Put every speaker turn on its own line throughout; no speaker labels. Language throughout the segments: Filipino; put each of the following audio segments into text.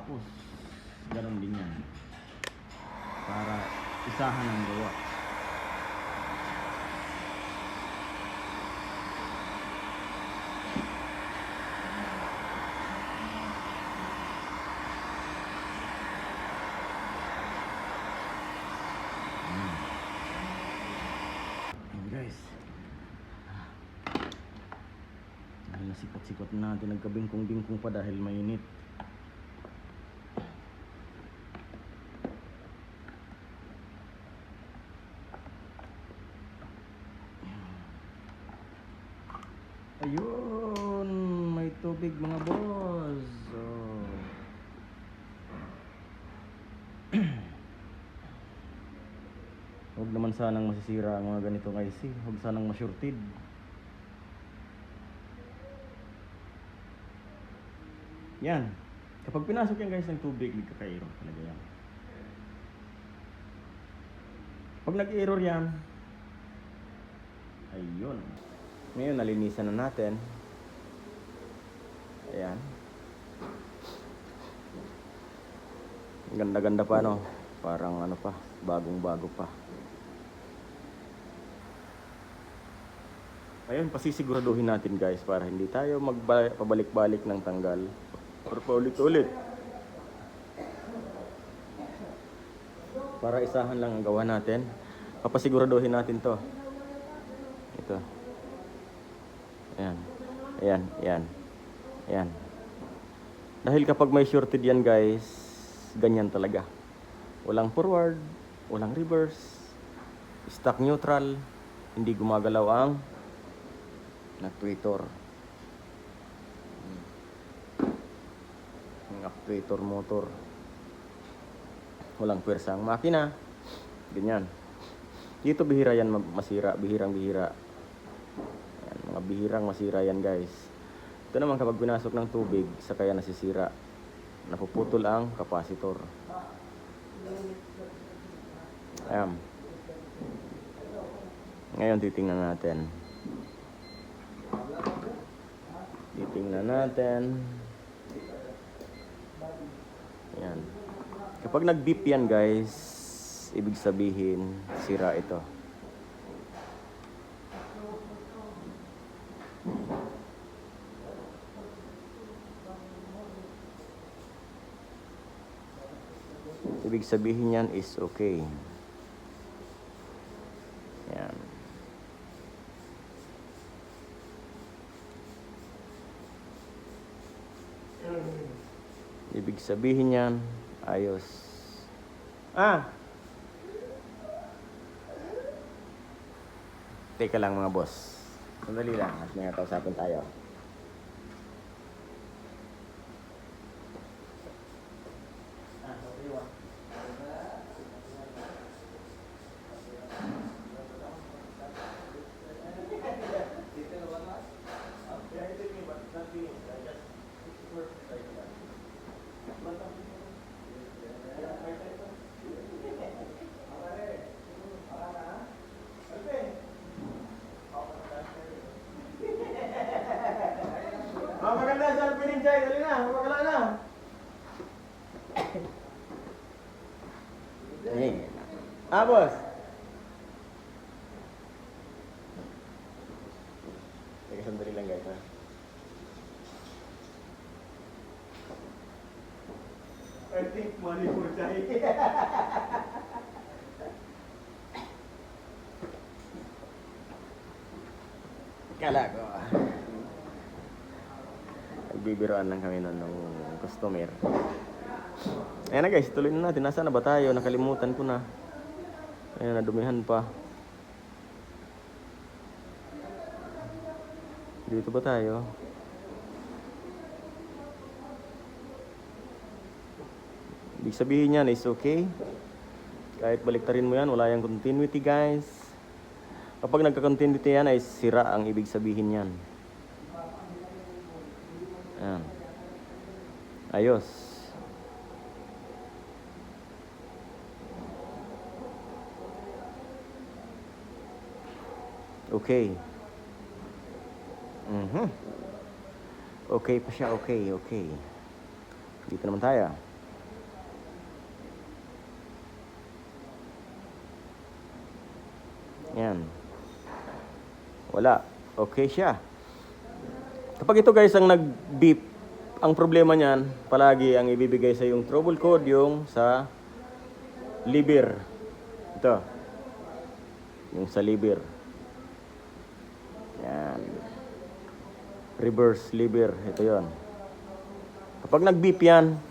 Tapos ganon din yan para isahan ang gawa. Guys, dahil nasikot-sikot natin, nagkabingkong-bingkong pa dahil mainit. Ayun, may tubig mga boss. Huwag naman sanang masisira ang mga ganitong IC. Huwag sanang masyurtid. Yan. Kapag pinasok yan guys ng tubig, nagkaka-error talaga yan. Pag nag-error yan, ayun. Ngayon, nalinisan na natin. Ayan. Ganda-ganda pa, no? Parang ano pa, bagong-bago pa. Ayun, pasisiguraduhin natin guys para hindi tayo pabalik-balik ng tanggal or paulit-ulit. Para isahan lang ang gawa natin. Papasiguraduhin natin to. Ito. Ayan. Ayan, ayan. Ayan. Dahil kapag may shorted yan guys, ganyan talaga. Walang forward, walang reverse, stock neutral, hindi gumagalaw ang actuator. Ang actuator motor. Walang pwersa ang makina. Ganyan. Dito bihira yan masira, bihirang-bihira. Ayan, mga bihirang masira yan guys. Ito naman kapag pinasok ng tubig, saka yan nasisira. Napuputol ang kapasitor. Ayan. Ngayon titingnan natin. Titingnan natin. Ayan. Kapag nag-beep yan guys, ibig sabihin sira ito. Ibig sabihin yan is okay. Ayan. Ibig sabihin yan, ayos. Teka lang mga boss. Sandali lang, at may kausapin tayo. Maganda sa Alpinin Jay, dali na, magkala na. Boss. Teka, sandali lang guys ha. I think money for Jay. Kala ko. Nagbibiroan lang kami nun ng customer. Ayan na guys, tuloy na natin. Nasaan na ba tayo? Nakalimutan ko na. Ayan, nadumihan pa. Dito ba tayo? Ibig sabihin yan is okay. Kahit baliktarin mo yan, wala yung continuity guys. Kapag nagka-continuity yan ay sira ang ibig sabihin yan. Ayan. Ayos. Okay. Okay pa siya, okay. Dito naman tayo. Yan. Wala. Okay siya. Kapag ito guys ang nag-beep, ang problema niyan, palagi ang ibibigay sa yung trouble code yung sa liver. Ito. Yung sa liver. Yan. Reverse liver. Ito yon. Kapag nag-beep yan,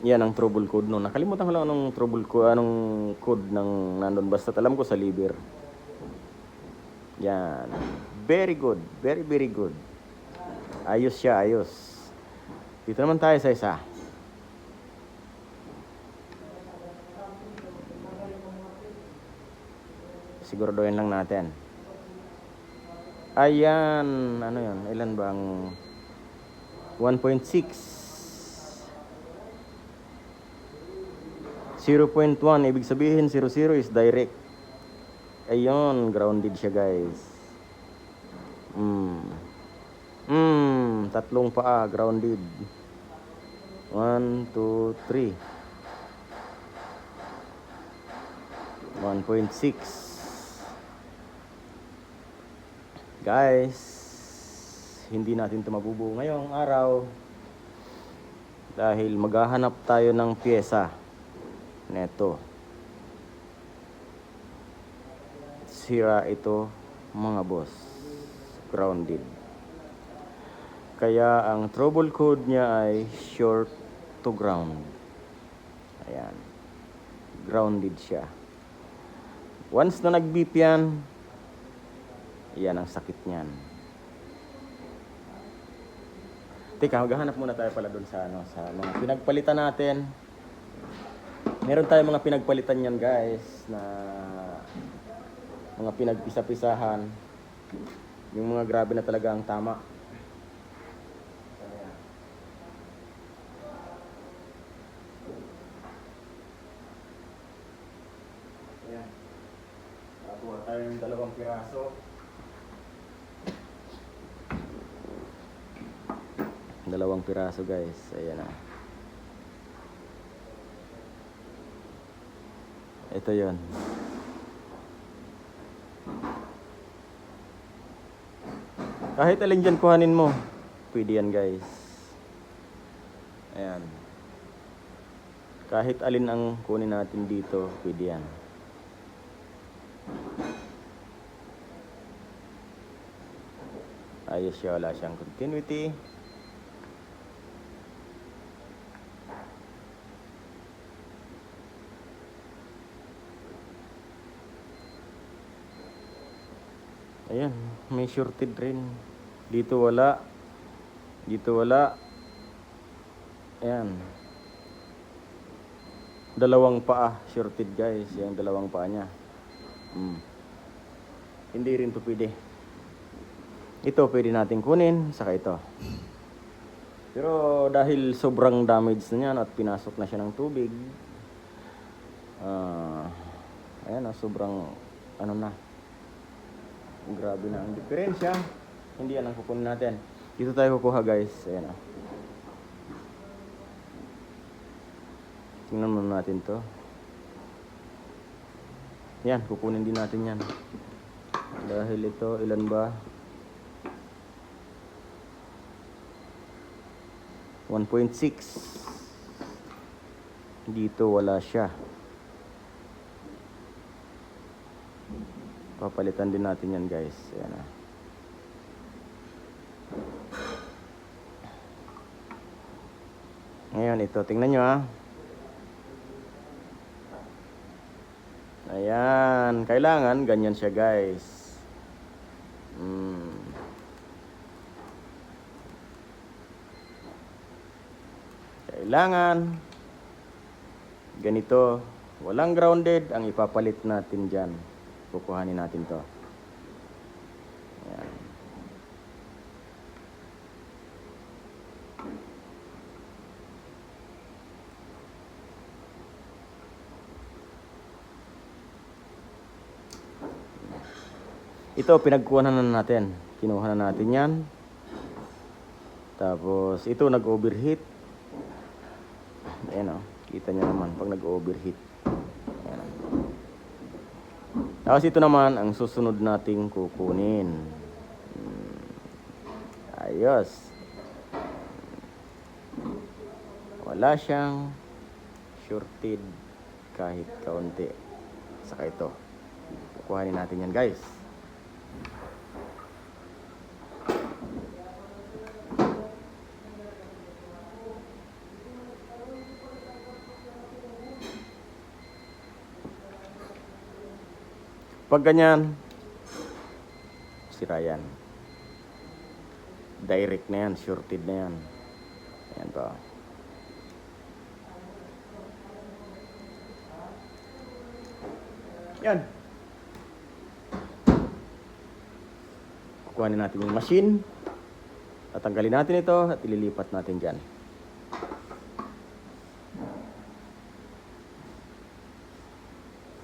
yan ang trouble code no. Nakalimutan ko lang anong trouble code, anong code ng nandun. Basta alam ko sa liver. Yan. Very good. Very, very good. Ayos siya, ayos. Dito naman tayo sa isa. Siguraduhin lang natin. Ayan. Ano yun? Ilan bang 1.6. 0.1. Ibig sabihin 00 is direct. Ayun. Grounded siya guys. Tatlong paa. Grounded. 1, 2, 3. 1.6. Guys, hindi natin ito mabubuo ngayong araw dahil maghahanap tayo ng pyesa neto. Sira ito mga boss. Grounded. Kaya ang trouble code niya ay short to ground. Ayan. Grounded siya. Once na nag-beep yan, yan ang sakit niyan. Teka, maghahanap muna tayo pala doon sa sa mga pinagpalitan natin. Meron tayong mga pinagpalitan yan guys na mga pinagpisa-pisahan. Yung mga grabe na talaga ang tama. Ayan. Nakuha tayo ng 2 piraso. 2 piraso guys. Ayan na. Ito yon. Kahit alin dyan kuhanin mo, pwede yan guys. Ayan. Kahit alin ang kunin natin dito, pwede yan. Ayos siya, wala siyang continuity. Ayan, may shorted rin. Dito wala. Dito wala. Ayan. 2 paa shorted guys. Yung 2 paa niya. Hindi rin to pwede. Ito pwede natin kunin. Saka ito. Pero dahil sobrang damage na yan at pinasok na siya ng tubig. Ayan, sobrang ano na. Grabe na ang diferensya. Hindi yan ang kukunin natin. Dito tayo kukuha guys. Ayan o. Tingnan muna natin to. Yan, kukunin din natin yan. Dahil ito, ilan ba? 1.6. Dito wala siya. Papalitan din natin yan guys. Ayan na. Ngayon ito, tingnan nyo ha. Ayan, kailangan ganyan siya guys. Kailangan ganito. Walang grounded ang ipapalit natin dyan. Kukuhanin natin to. Ayan. Ito pinagkuha na natin. Kinuha na natin yan. Tapos ito nag-overheat. Ayan o. Kita nyo naman pag nag-overheat. Ayan o. Tapos ito naman ang susunod nating kukunin. Ayos. Wala siyang shorted kahit kaunti. Saka ito. Kukuhanin natin yan, guys. Pag ganyan, sira yan. Direct na yan, shorted na yan. Ayan to. Yan. Kukuhanin natin yung machine. Tatanggalin natin ito at ililipat natin dyan.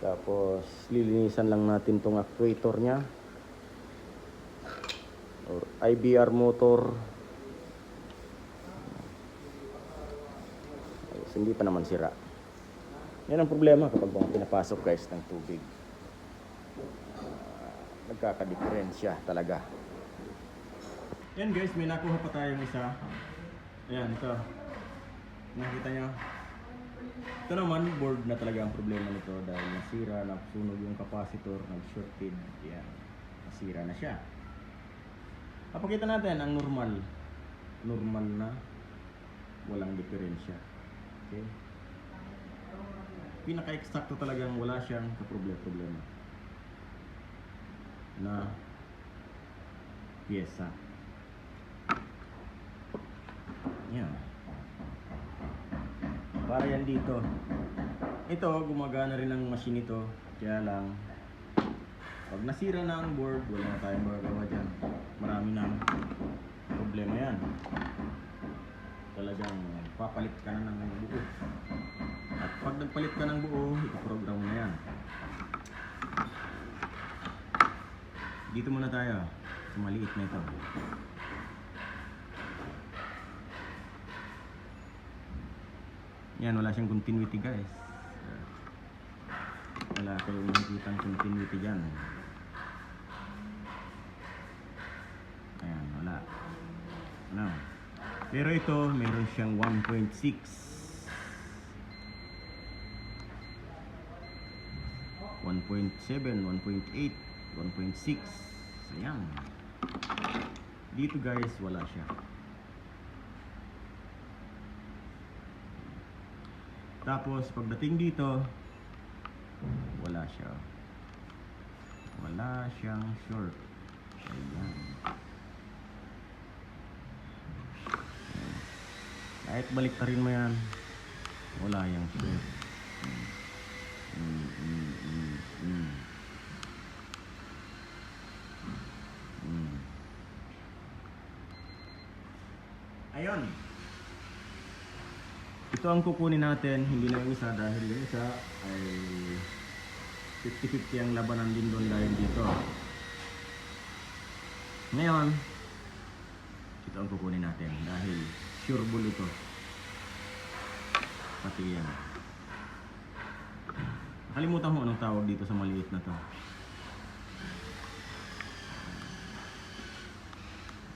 Tapos lilinisan lang natin tong actuator nya or IBR motor. Ayos, hindi pa naman sira. Yan ang problema kapag pinapasok guys ng tubig. Nagkakadiferensya talaga. Yan guys, may nakuha pa tayong isa. Ayan, ito. Nakita nyo? Ito naman, board na talaga ang problema nito dahil nasira, nasunog yung capacitor, nag-shorted. Yan, nasira na siya. Papakita natin ang normal. Normal na, walang diferensya. Okay? Pinaka-eksakto talagang wala siyang kaproblema na pyesa. Yan. Para yan dito. Ito, gumagana rin ang machine ito. Kaya lang, pag nasira na ang board, wala na tayong magagawa dyan. Marami ng problema yan. Talagang papalit ka na ng buo. At pag nagpalit ka ng buo, ipaprogram mo na yan. Dito muna tayo. Sa maliit na ito. Yan, wala siyang continuity guys. Wala kayong makikita continuity dyan. Ayan, wala. Ano? Pero ito, meron siyang 1.6. 1.7, 1.8, 1.6. Ayan. Dito guys, wala siya. Tapos pagdating dito, wala siya. Wala siyang short. Ayan. Kahit baliktarin mo yan, wala yang short. Ayun. Ito ang kukunin natin, hindi na yung isa dahil yung isa ay 50-50 ang labanan din doon dahil dito. Ngayon, ito ang kukunin natin dahil sure bull ito. Pati yan. Nakalimutan mo anong tawag dito sa maliit na to.